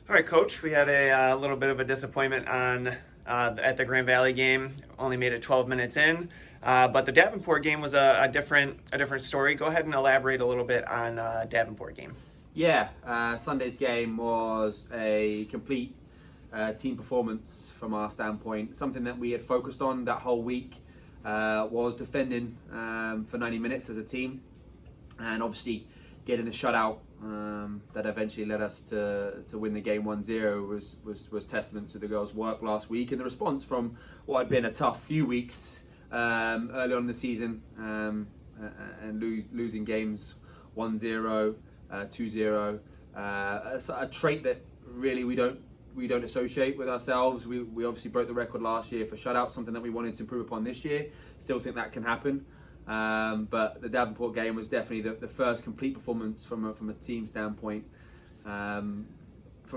All right, Coach. We had a little bit of a disappointment at the Grand Valley game. Only made it 12 minutes in, but the Davenport game was a different story. Go ahead and elaborate a little bit on Davenport game. Yeah, Sunday's game was a complete team performance from our standpoint. Something that we had focused on that whole week was defending for 90 minutes as a team, and obviously getting a shutout that eventually led us to win the game 1-0 was testament to the girls' work last week and the response from what had been a tough few weeks early on in the season, and losing games 1-0, 2-0, a trait that really we don't associate with ourselves. We obviously broke the record last year for shutouts, something that we wanted to improve upon this year. Still think that can happen. But the Davenport game was definitely the first complete performance from a team standpoint. From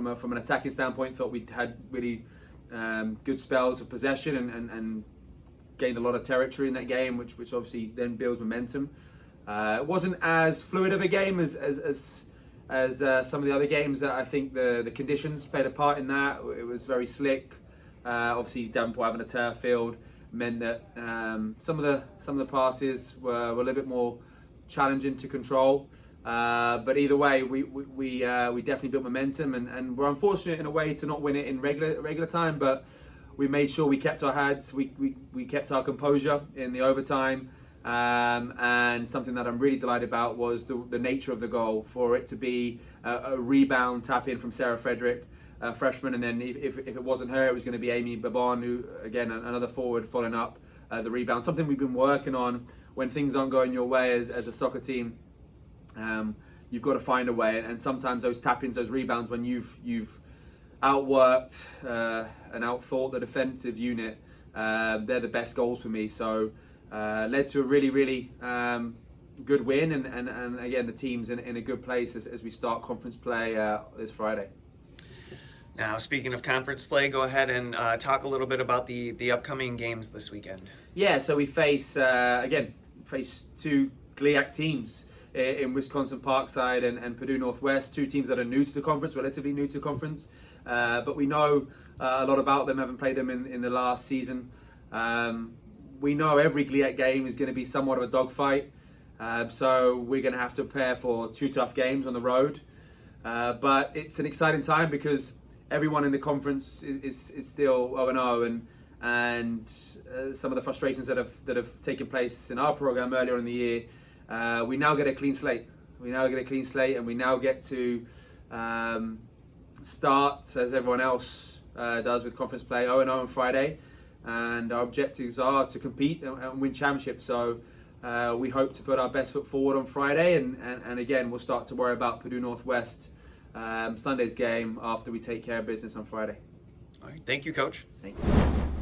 an attacking standpoint, thought we had really good spells of possession and gained a lot of territory in that game, which obviously then builds momentum. It wasn't as fluid of a game as some of the other games. That I think the conditions played a part in that. It was very slick. Obviously, Davenport having a turf field meant that some of the passes were a little bit more challenging to control. But either way, we definitely built momentum, and we're unfortunate in a way to not win it in regular time. But we made sure we kept our heads, we kept our composure in the overtime. And something that I'm really delighted about was the nature of the goal, for it to be a rebound tap in from Sarah Frederick, freshman, and then if it wasn't her, it was going to be Amy Babon, who again another forward following up the rebound. Something we've been working on. When things aren't going your way as a soccer team, you've got to find a way, and sometimes those tap-ins, those rebounds, when you've outworked and outthought the defensive unit, they're the best goals for me. So led to a really good win, and again the team's in a good place as we start conference play this Friday. Now, speaking of conference play, go ahead and talk a little bit about the upcoming games this weekend. Yeah, so we face two GLIAC teams in Wisconsin Parkside and Purdue Northwest, two teams that are new to the conference, relatively new to the conference, but we know a lot about them, haven't played them in the last season. We know every GLIAC game is going to be somewhat of a dogfight, so we're going to have to prepare for two tough games on the road. But it's an exciting time because everyone in the conference is still 0-0, and some of the frustrations that have taken place in our program earlier in the year, we now get a clean slate. And we now get to start, as everyone else does with conference play, 0-0 on Friday. And our objectives are to compete and win championships. So we hope to put our best foot forward on Friday, and again we'll start to worry about Purdue Northwest Sunday's game after we take care of business on Friday. All right, thank you, Coach. Thank you.